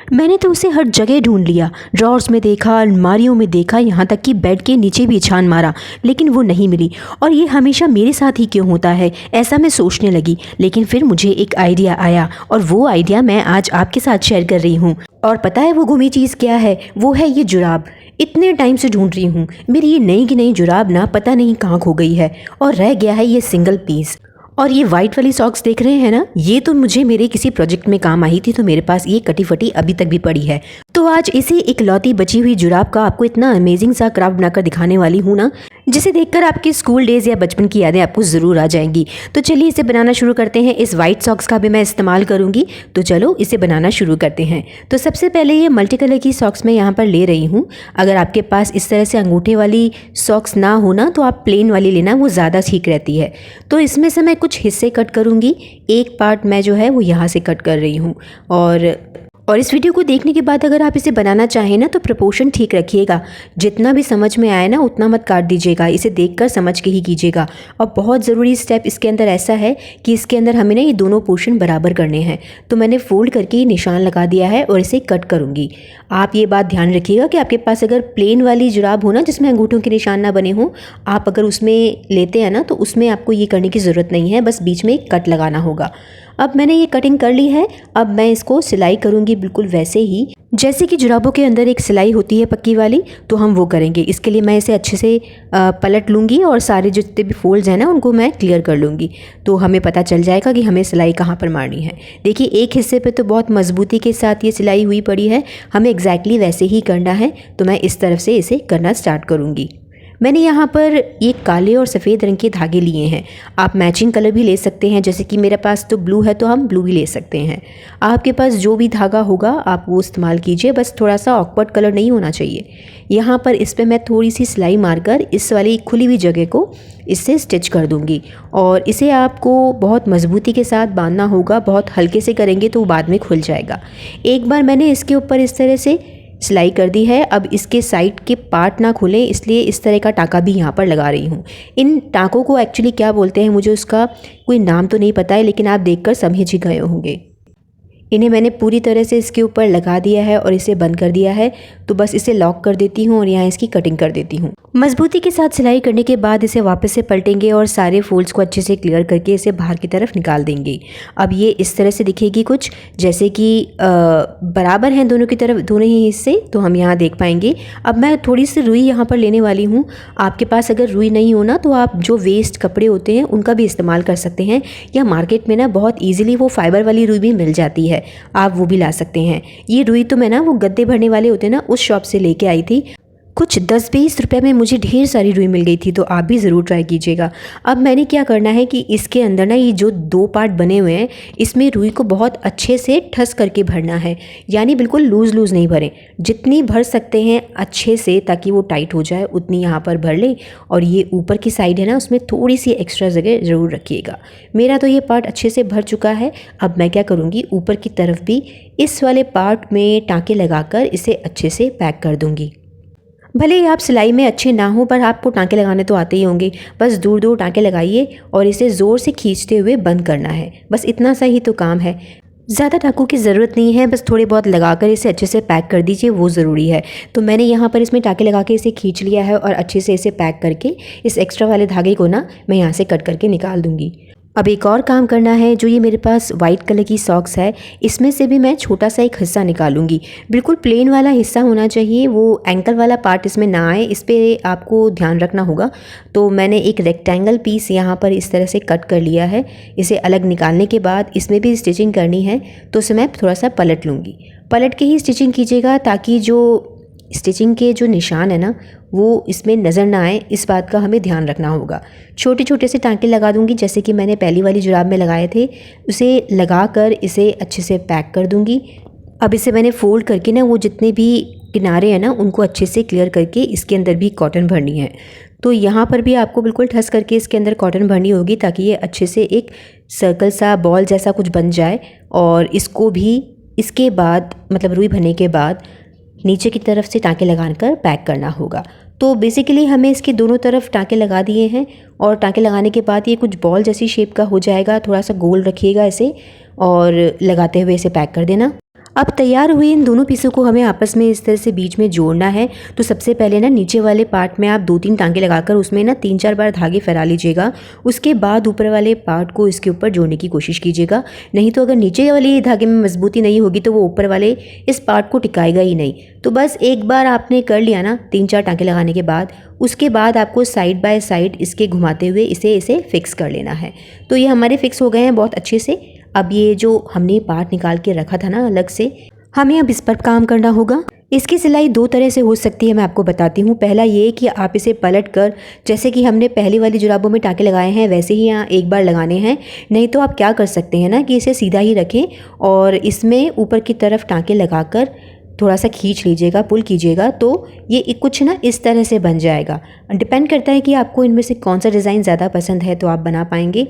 मैंने तो उसे हर जगह ढूंढ लिया, ड्रॉर्स में देखा, अलमारियों में देखा, यहाँ तक कि बेड के नीचे भी छान मारा, लेकिन वो नहीं मिली। और ये हमेशा मेरे साथ ही क्यों होता है, ऐसा मैं सोचने लगी। लेकिन फिर मुझे एक आइडिया आया और वो आइडिया मैं आज आपके साथ शेयर कर रही हूँ। और पता है वो गुमी चीज़ क्या है? वो है ये जुराब। इतने टाइम से ढूंढ रही हूँ, मेरी ये नई की नई जुराब ना पता नहीं कहाँ खो गई है और रह गया है ये सिंगल पीस। और ये वाइट वाली सॉक्स देख रहे हैं ना, ये तो मुझे मेरे किसी प्रोजेक्ट में काम आई थी, तो मेरे पास ये कटी फटी अभी तक भी पड़ी है। तो आज इसी इकलौती बची हुई जुराब का आपको इतना अमेजिंग सा क्राफ्ट बनाकर दिखाने वाली हूँ ना, जिसे देखकर आपके स्कूल डेज या बचपन की यादें आपको ज़रूर आ जाएंगी। तो चलिए इसे बनाना शुरू करते हैं। इस वाइट सॉक्स का भी मैं इस्तेमाल करूँगी, तो चलो इसे बनाना शुरू करते हैं। तो सबसे पहले ये मल्टी कलर की सॉक्स मैं यहाँ पर ले रही हूँ। अगर आपके पास इस तरह से अंगूठे वाली सॉक्स ना हो ना, तो आप प्लेन वाली लेना, वो ज़्यादा ठीक रहती है। तो इसमें से मैं कुछ हिस्से कट करूँगी। एक पार्ट मैं जो है वो यहाँ से कट कर रही हूँ। और इस वीडियो को देखने के बाद अगर आप इसे बनाना चाहें ना, तो प्रपोर्शन ठीक रखिएगा। जितना भी समझ में आए ना उतना मत काट दीजिएगा, इसे देखकर समझ के ही कीजिएगा। और बहुत ज़रूरी स्टेप इसके अंदर ऐसा है कि इसके अंदर हमें ना ये दोनों पोर्शन बराबर करने हैं। तो मैंने फोल्ड करके ये निशान लगा दिया है और इसे कट करूँगी। आप ये बात ध्यान रखिएगा कि आपके पास अगर प्लेन वाली जुराब हो ना, जिसमें अंगूठों के निशान ना बने हों, आप अगर उसमें लेते हैं ना, तो उसमें आपको ये करने की ज़रूरत नहीं है, बस बीच में एक कट लगाना होगा। अब मैंने ये कटिंग कर ली है। अब मैं इसको सिलाई करूँगी बिल्कुल वैसे ही जैसे कि जुराबों के अंदर एक सिलाई होती है पक्की वाली, तो हम वो करेंगे। इसके लिए मैं इसे अच्छे से पलट लूँगी और सारे जितने भी फोल्ड्स हैं ना उनको मैं क्लियर कर लूँगी, तो हमें पता चल जाएगा कि हमें सिलाई कहाँ पर मारनी है। देखिए एक हिस्से पे तो बहुत मजबूती के साथ ये सिलाई हुई पड़ी है, हमें एग्जैक्टली वैसे ही करना है। तो मैं इस तरफ से इसे करना स्टार्ट करूँगी। मैंने यहाँ पर ये काले और सफ़ेद रंग के धागे लिए हैं। आप मैचिंग कलर भी ले सकते हैं, जैसे कि मेरे पास तो ब्लू है तो हम ब्लू भी ले सकते हैं। आपके पास जो भी धागा होगा आप वो इस्तेमाल कीजिए, बस थोड़ा सा ऑकवर्ड कलर नहीं होना चाहिए। यहाँ पर इस पर मैं थोड़ी सी सिलाई मारकर इस वाली खुली हुई जगह को इससे स्टिच कर दूँगी। और इसे आपको बहुत मज़बूती के साथ बांधना होगा, बहुत हल्के से करेंगे तो बाद में खुल जाएगा। एक बार मैंने इसके ऊपर इस तरह से सिलाई कर दी है। अब इसके साइड के पार्ट ना खुलें, इसलिए इस तरह का टाँका भी यहाँ पर लगा रही हूँ। इन टाँकों को एक्चुअली क्या बोलते हैं, मुझे उसका कोई नाम तो नहीं पता है, लेकिन आप देखकर समझ ही गए होंगे। इन्हें मैंने पूरी तरह से इसके ऊपर लगा दिया है और इसे बंद कर दिया है। तो बस इसे लॉक कर देती हूँ और यहाँ इसकी कटिंग कर देती हूँ। मजबूती के साथ सिलाई करने के बाद इसे वापस से पलटेंगे और सारे फोल्ड्स को अच्छे से क्लियर करके इसे बाहर की तरफ निकाल देंगे। अब ये इस तरह से दिखेगी कुछ, जैसे कि बराबर हैं दोनों की तरफ, दोनों ही हिस्से, तो हम यहाँ देख पाएंगे। अब मैं थोड़ी सी रुई यहाँ पर लेने वाली हूँ। आपके पास अगर रुई नहीं हो ना, तो आप जो वेस्ट कपड़े होते हैं उनका भी इस्तेमाल कर सकते हैं, या मार्केट में ना बहुत ईजिली वो फाइबर वाली रुई भी मिल जाती है, आप वो भी ला सकते हैं। ये रुई तो मैं ना वो गद्दे भरने वाले होते हैं ना, उस शॉप से लेके आई थी। कुछ 10-20 रुपए में मुझे ढेर सारी रुई मिल गई थी, तो आप भी ज़रूर ट्राई कीजिएगा। अब मैंने क्या करना है कि इसके अंदर ना ये जो दो पार्ट बने हुए हैं, इसमें रुई को बहुत अच्छे से ठस करके भरना है, यानी बिल्कुल लूज़ लूज़ नहीं भरें। जितनी भर सकते हैं अच्छे से ताकि वो टाइट हो जाए, उतनी यहाँ पर भर लें। और ये ऊपर की साइड है ना, उसमें थोड़ी सी एक्स्ट्रा जगह ज़रूर रखिएगा। मेरा तो ये पार्ट अच्छे से भर चुका है। अब मैं क्या करूँगी, ऊपर की तरफ भी इस वाले पार्ट में टाँके लगाकर इसे अच्छे से पैक कर दूँगी। भले ही आप सिलाई में अच्छे ना हो, पर आपको टाँके लगाने तो आते ही होंगे। बस दूर दूर टाँके लगाइए और इसे ज़ोर से खींचते हुए बंद करना है, बस इतना सा ही तो काम है। ज़्यादा टाँकों की ज़रूरत नहीं है, बस थोड़े बहुत लगाकर इसे अच्छे से पैक कर दीजिए, वो ज़रूरी है। तो मैंने यहाँ पर इसमें टाँके लगा के इसे खींच लिया है और अच्छे से इसे पैक करके इस एक्स्ट्रा वाले धागे को ना मैं यहाँ से कट करके निकाल दूँगी। अब एक और काम करना है, जो ये मेरे पास वाइट कलर की सॉक्स है, इसमें से भी मैं छोटा सा एक हिस्सा निकालूंगी। बिल्कुल प्लेन वाला हिस्सा होना चाहिए, वो एंकल वाला पार्ट इसमें ना आए, इस पर आपको ध्यान रखना होगा। तो मैंने एक रेक्टेंगल पीस यहाँ पर इस तरह से कट कर लिया है। इसे अलग निकालने के बाद इसमें भी स्टिचिंग करनी है, तो इसे मैं थोड़ा सा पलट लूँगी। पलट के ही स्टिचिंग कीजिएगा, ताकि जो स्टिचिंग के जो निशान है ना वो इसमें नज़र ना आए, इस बात का हमें ध्यान रखना होगा। छोटे छोटे से टाँके लगा दूंगी, जैसे कि मैंने पहली वाली जुराब में लगाए थे, उसे लगाकर इसे अच्छे से पैक कर दूंगी। अब इसे मैंने फोल्ड करके ना वो जितने भी किनारे हैं ना उनको अच्छे से क्लियर करके इसके अंदर भी कॉटन भरनी है। तो यहाँ पर भी आपको बिल्कुल ठस करके इसके अंदर कॉटन भरनी होगी, ताकि ये अच्छे से एक सर्कल सा बॉल जैसा कुछ बन जाए। और इसको भी इसके बाद मतलब रुई भरने के बाद नीचे की तरफ से टाँके लगाकर पैक करना होगा। तो बेसिकली हमें इसके दोनों तरफ टाँके लगा दिए हैं, और टाँके लगाने के बाद ये कुछ बॉल जैसी शेप का हो जाएगा। थोड़ा सा गोल रखिएगा इसे और लगाते हुए इसे पैक कर देना। अब तैयार हुए इन दोनों पीसों को हमें आपस में इस तरह से बीच में जोड़ना है। तो सबसे पहले ना नीचे वाले पार्ट में आप 2-3 टांके लगाकर उसमें ना 3-4 बार धागे फैला लीजिएगा। उसके बाद ऊपर वाले पार्ट को इसके ऊपर जोड़ने की कोशिश कीजिएगा, नहीं तो अगर नीचे वाले धागे में मजबूती नहीं होगी तो वो ऊपर वाले इस पार्ट को टिकाएगा ही नहीं। तो बस एक बार आपने कर लिया ना 3-4 टांके लगाने के बाद, उसके बाद आपको साइड बाय साइड इसके घुमाते हुए इसे फिक्स कर लेना है। तो ये हमारे फिक्स हो गए हैं बहुत अच्छे से। अब ये जो हमने पार्ट निकाल के रखा था ना अलग से, हमें अब इस पर काम करना होगा। इसकी सिलाई 2 तरह से हो सकती है, मैं आपको बताती हूँ। पहला ये कि आप इसे पलट कर, जैसे कि हमने पहली वाली जुराबों में टाँके लगाए हैं वैसे ही यहाँ एक बार लगाने हैं। नहीं तो आप क्या कर सकते हैं ना कि इसे सीधा ही रखें और इसमें ऊपर की तरफ टाँके लगाकर थोड़ा सा खींच लीजिएगा, पुल कीजिएगा, तो ये कुछ ना इस तरह से बन जाएगा। डिपेंड करता है कि आपको इनमें से कौन सा डिज़ाइन ज़्यादा पसंद है तो आप बना पाएंगे।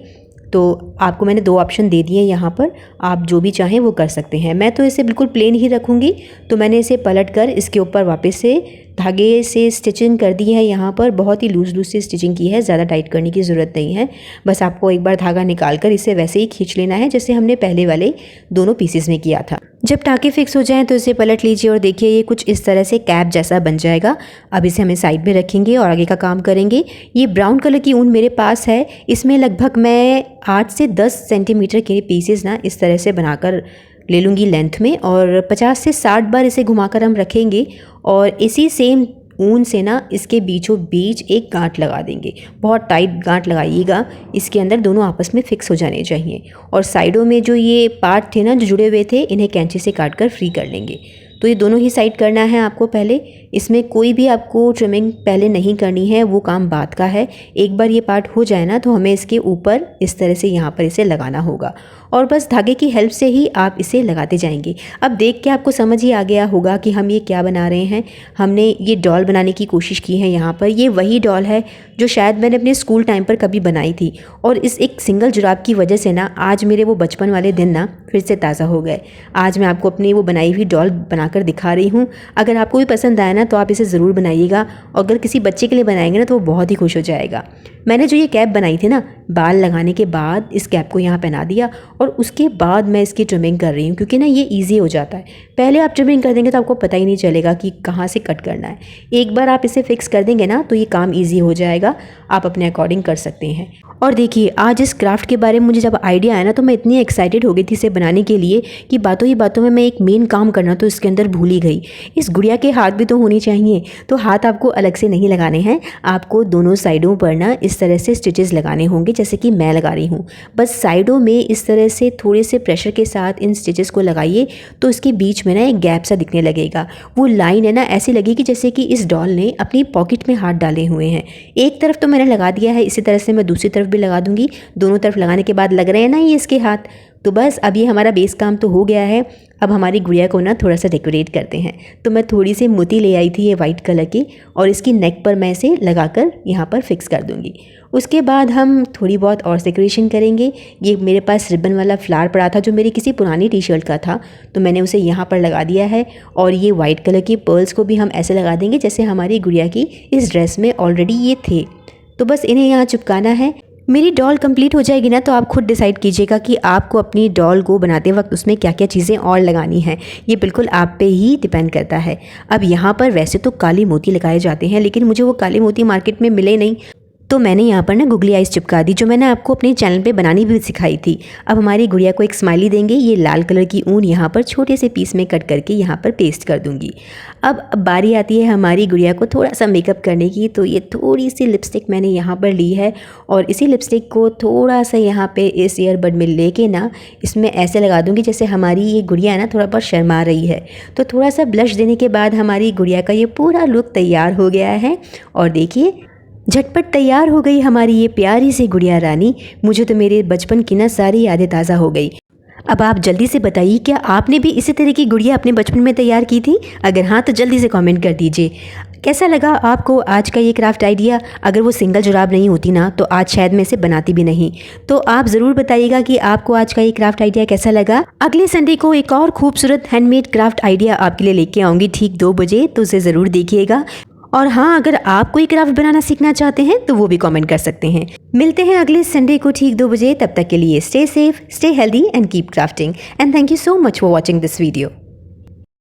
तो आपको मैंने 2 ऑप्शन दे दिए यहाँ पर, आप जो भी चाहें वो कर सकते हैं। मैं तो इसे बिल्कुल प्लेन ही रखूँगी, तो मैंने इसे पलट कर इसके ऊपर वापस से धागे से स्टिचिंग कर दी है। यहाँ पर बहुत ही लूज़ से स्टिचिंग की है, ज़्यादा टाइट करने की ज़रूरत नहीं है। बस आपको एक बार धागा निकाल कर इसे वैसे ही खींच लेना है जैसे हमने पहले वाले दोनों पीसेस में किया था। जब टाँके फिक्स हो जाएं तो इसे पलट लीजिए और देखिए ये कुछ इस तरह से कैप जैसा बन जाएगा। अब इसे हमें साइड में रखेंगे और आगे का काम करेंगे। ये ब्राउन कलर की ऊन मेरे पास है, इसमें लगभग मैं 8 से 10 सेंटीमीटर के पीसेस ना इस तरह से बनाकर ले लूँगी लेंथ में, और 50 से 60 बार इसे घुमाकर हम रखेंगे और इसी सेम ऊन से ना इसके बीचों बीच एक गांठ लगा देंगे। बहुत टाइट गांठ लगाइएगा, इसके अंदर दोनों आपस में फिक्स हो जाने चाहिए। और साइडों में जो ये पार्ट थे ना जो जुड़े हुए थे, इन्हें कैंची से काट कर फ्री कर लेंगे। तो ये दोनों ही साइड करना है आपको पहले। इसमें कोई भी आपको ट्रिमिंग पहले नहीं करनी है, वो काम बाद का है। एक बार ये पार्ट हो जाए ना तो हमें इसके ऊपर इस तरह से यहाँ पर इसे लगाना होगा और बस धागे की हेल्प से ही आप इसे लगाते जाएंगे। अब देख के आपको समझ ही आ गया होगा कि हम ये क्या बना रहे हैं। हमने ये डॉल बनाने की कोशिश की है यहाँ पर। ये वही डॉल है जो शायद मैंने अपने स्कूल टाइम पर कभी बनाई थी, और इस एक सिंगल जुराब की वजह से ना आज मेरे वो बचपन वाले दिन ना फिर से ताज़ा हो गए। आज मैं आपको अपनी वो बनाई हुई डॉल बनाकर दिखा रही हूँ। अगर आपको भी पसंद आया ना तो आप इसे ज़रूर बनाइएगा, और अगर किसी बच्चे के लिए बनाएंगे ना तो वो बहुत ही खुश हो जाएगा। मैंने जो ये कैप बनाई थी ना, बाल लगाने के बाद इस कैप को यहाँ पहना दिया और उसके बाद मैं इसकी ट्रिमिंग कर रही हूँ, क्योंकि ना ये इजी हो जाता है। पहले आप ट्रिमिंग कर देंगे तो आपको पता ही नहीं चलेगा कि कहाँ से कट करना है। एक बार आप इसे फिक्स कर देंगे ना तो ये काम ईजी हो जाएगा, आप अपने अकॉर्डिंग कर सकते हैं। और देखिए आज इस क्राफ्ट के बारे में मुझे जब आइडिया आया ना तो मैं इतनी एक्साइटेड हो गई थी इसे बनाने के लिए कि बातों ही बातों में मैं एक मेन काम करना तो इसके अंदर भूल ही गई। इस गुड़िया के हाथ भी तो होनी चाहिए, तो हाथ आपको अलग से नहीं लगाने हैं, आपको दोनों साइडों पर ना इस तरह से स्टिचेस लगाने होंगे जैसे कि मैं लगा रही हूँ। बस साइडों में इस तरह से थोड़े से प्रेशर के साथ इन स्टिचेस को लगाइए तो इसके बीच में ना एक गैप सा दिखने लगेगा। वो लाइन है ना ऐसी लगेगी जैसे कि इस डॉल ने अपनी पॉकेट में हाथ डाले हुए हैं। एक तरफ तो मैंने लगा दिया है, इसी तरह से मैं दूसरी तरफ भी लगा दूंगी। दोनों तरफ लगाने के बाद लग रहे हैं ना ये इसके हाथ। तो बस अब ये हमारा बेस काम तो हो गया है। अब हमारी गुड़िया को ना थोड़ा सा डेकोरेट करते हैं। तो मैं थोड़ी सी मोती ले आई थी ये वाइट कलर की, और इसकी नेक पर मैं इसे लगाकर यहाँ पर फिक्स कर दूँगी। उसके बाद हम थोड़ी बहुत और डेकोरेशन करेंगे। ये मेरे पास रिबन वाला फ्लावर पड़ा था जो मेरी किसी पुरानी टी शर्ट का था, तो मैंने उसे यहाँ पर लगा दिया है। और ये वाइट कलर की पर्ल्स को भी हम ऐसे लगा देंगे जैसे हमारी गुड़िया की इस ड्रेस में ऑलरेडी ये थे। तो बस इन्हें यहाँ चिपकाना है। मेरी डॉल कंप्लीट हो जाएगी ना तो आप खुद डिसाइड कीजिएगा कि आपको अपनी डॉल को बनाते वक्त उसमें क्या क्या चीज़ें और लगानी हैं। ये बिल्कुल आप पे ही डिपेंड करता है। अब यहाँ पर वैसे तो काली मोती लगाए जाते हैं, लेकिन मुझे वो काली मोती मार्केट में मिले नहीं, तो मैंने यहाँ पर ना गुगली आइज़ चिपका दी जो मैंने आपको अपने चैनल पे बनानी भी सिखाई थी। अब हमारी गुड़िया को एक स्माइली देंगे। ये लाल कलर की ऊन यहाँ पर छोटे से पीस में कट करके यहाँ पर पेस्ट कर दूँगी। अब बारी आती है हमारी गुड़िया को थोड़ा सा मेकअप करने की। तो ये थोड़ी सी लिपस्टिक मैंने यहाँ पर ली है, और इसी लिपस्टिक को थोड़ा सा यहाँ पर इस ईयरबड में लेके ना इसमें ऐसे लगा दूँगी जैसे हमारी ये गुड़िया है ना थोड़ा बहुत शर्मा रही है। तो थोड़ा सा ब्लश देने के बाद हमारी गुड़िया का ये पूरा लुक तैयार हो गया है। और देखिए झटपट तैयार हो गई हमारी ये प्यारी सी गुड़िया रानी। मुझे तो मेरे बचपन की ना सारी यादें ताज़ा हो गई। अब आप जल्दी से बताइए, क्या आपने भी इसी तरह की गुड़िया अपने बचपन में तैयार की थी? अगर हाँ तो जल्दी से कमेंट कर दीजिए। कैसा लगा आपको आज का ये क्राफ्ट आइडिया? अगर वो सिंगल जुराब नहीं होती ना तो आज शायद मैं इसे बनाती भी नहीं। तो आप ज़रूर बताइएगा कि आपको आज का ये क्राफ्ट आइडिया कैसा लगा। अगले संडे को एक और खूबसूरत हैंडमेड क्राफ्ट आइडिया आपके लिए लेके आऊँगी ठीक 2 बजे, तो उसे ज़रूर देखिएगा। और हाँ, अगर आप कोई क्राफ्ट बनाना सीखना चाहते हैं तो वो भी कमेंट कर सकते हैं। मिलते हैं अगले संडे को ठीक 2 बजे। तब तक के लिए stay safe, stay healthy and keep crafting. And thank you so much for watching this video.